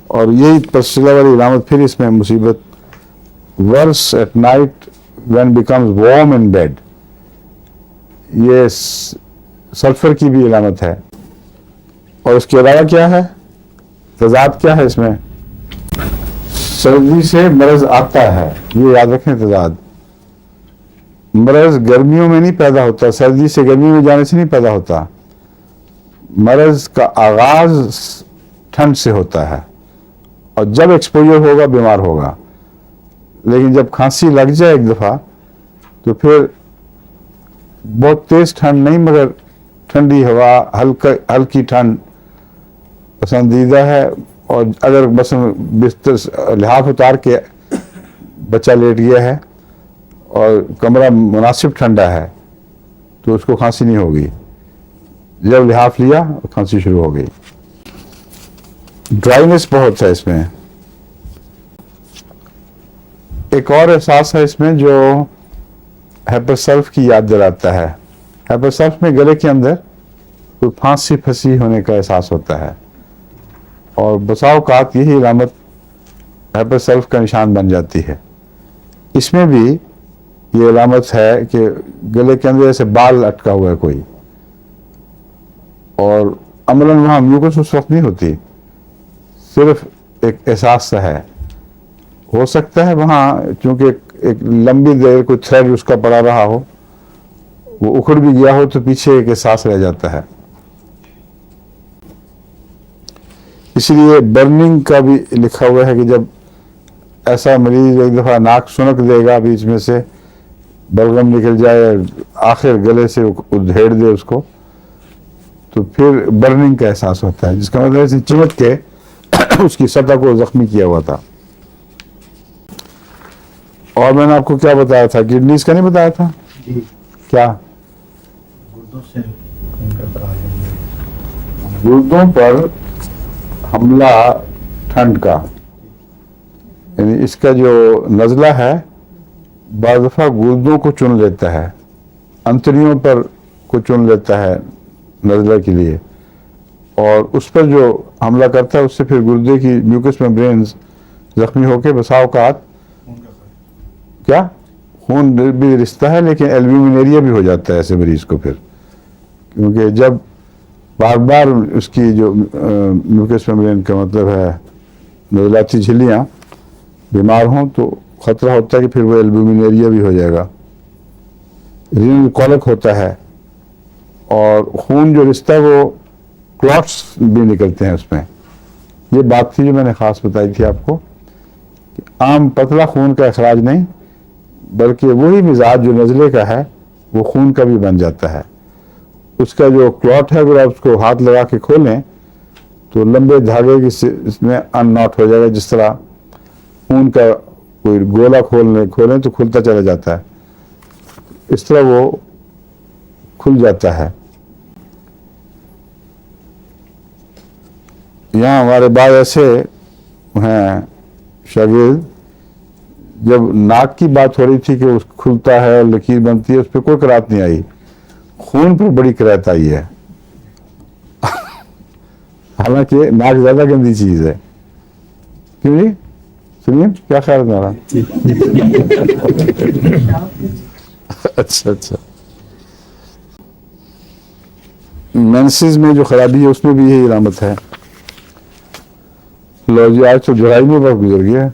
اور یہی تفصیلہ والی علامت پھر اس میں مصیبت، worse at night when becomes warm in bed, یہ سلفر کی بھی علامت ہے. اور اس کے علاوہ کیا ہے، تضاد کیا ہے اس میں، سردی سے مرض آتا ہے، یہ یاد رکھیں. تضاد، مرض گرمیوں میں نہیں پیدا ہوتا، سردی سے گرمی میں جانے سے نہیں پیدا ہوتا، مرض کا آغاز ٹھنڈ سے ہوتا ہے اور جب ایکسپوجر ہوگا بیمار ہوگا. لیکن جب کھانسی لگ جائے ایک دفعہ تو پھر بہت تیز ٹھنڈ نہیں مگر ٹھنڈی ہوا، ہلکی ٹھنڈ پسندیدہ ہے. اور اگر مثلا بستر لحاف اتار کے بچہ لیٹ گیا ہے اور کمرہ مناسب ٹھنڈا ہے تو اس کو کھانسی نہیں ہوگی. جب لحاف لیا کھانسی شروع ہو گئی. ڈرائینس بہت ہے اس میں. ایک اور احساس ہے اس میں جو ہیپرسلف کی یاد دلاتا ہے. ہیپرسلف میں گلے کے اندر کوئی پھانسی پھنسی ہونے کا احساس ہوتا ہے اور بسا اوقات یہی علامت ہیپرسلف کا نشان بن جاتی ہے. اس میں بھی یہ علامت ہے کہ گلے کے اندر ایسے بال اٹکا ہوا ہے کوئی، اور عملاً وہاں میوکس اس وقت نہیں ہوتی، صرف ایک احساس سا ہے. ہو سکتا ہے وہاں چونکہ ایک لمبی دیر کوئی تھریڈ اس کا پڑا رہا ہو، وہ اکھڑ بھی گیا ہو تو پیچھے ایک احساس رہ جاتا ہے. اس لیے برننگ کا بھی لکھا ہوا ہے کہ جب ایسا مریض ایک دفعہ ناک سنک دے گا بیچ میں سے، بلغم نکل جائے، آخر گلے سے ادھیڑ دے اس کو، تو پھر برننگ کا احساس ہوتا ہے، جس کا مطلب ہے چمٹ کے اس کی سطح کو زخمی کیا ہوا تھا. اور میں نے آپ کو کیا بتایا تھا، کڈنیز کا نہیں بتایا تھا کیا، گردوں پر حملہ ٹھنڈ کا، یعنی اس کا جو نزلہ ہے بعض دفعہ گردوں کو چن لیتا ہے، انتڑیوں پر کو چن لیتا ہے نزلہ کے لیے، اور اس پر جو حملہ کرتا ہے اس سے پھر گردے کی میوکس میمبرینز زخمی ہو کے بسا اوقات کیا خون بھی رستا ہے، لیکن ایلبیومن بھی ہو جاتا ہے ایسے مریض کو پھر، کیونکہ جب بار بار اس کی جو میوکس میمبرین کا مطلب ہے نزلاتی جھلیاں بیمار ہوں تو خطرہ ہوتا ہے کہ پھر وہ ایلبیومن بھی ہو جائے گا. رینل کولک ہوتا ہے اور خون جو رشتہ ہے وہ کلاٹس بھی نکلتے ہیں اس میں. یہ بات تھی جو میں نے خاص بتائی تھی آپ کو کہ عام پتلا خون کا اخراج نہیں بلکہ وہی مزاج جو نزلے کا ہے وہ خون کا بھی بن جاتا ہے. اس کا جو کلاٹ ہے اگر آپ اس کو ہاتھ لگا کے کھولیں تو لمبے دھاگے کی اس میں ان ناٹ ہو جائے گا، جس طرح خون کا کوئی گولا کھولیں تو کھلتا چلا جاتا ہے، اس طرح وہ کھل جاتا ہے. یہاں ہمارے بعض ایسے ہیں شاگرد، جب ناک کی بات ہو رہی تھی کہ اس کھلتا ہے اور لکیر بنتی ہے، اس پہ کوئی قرات نہیں آئی، خون پر بڑی قرات آئی ہے. حالانکہ ناک زیادہ گندی چیز ہے. کیوں جی سنیے کیا خیال ہے تمہارا؟ اچھا مینسز میں جو خرابی ہے اس میں بھی یہی علامت ہے. لو جی آج تو جولائی میں وقت گزر گیا.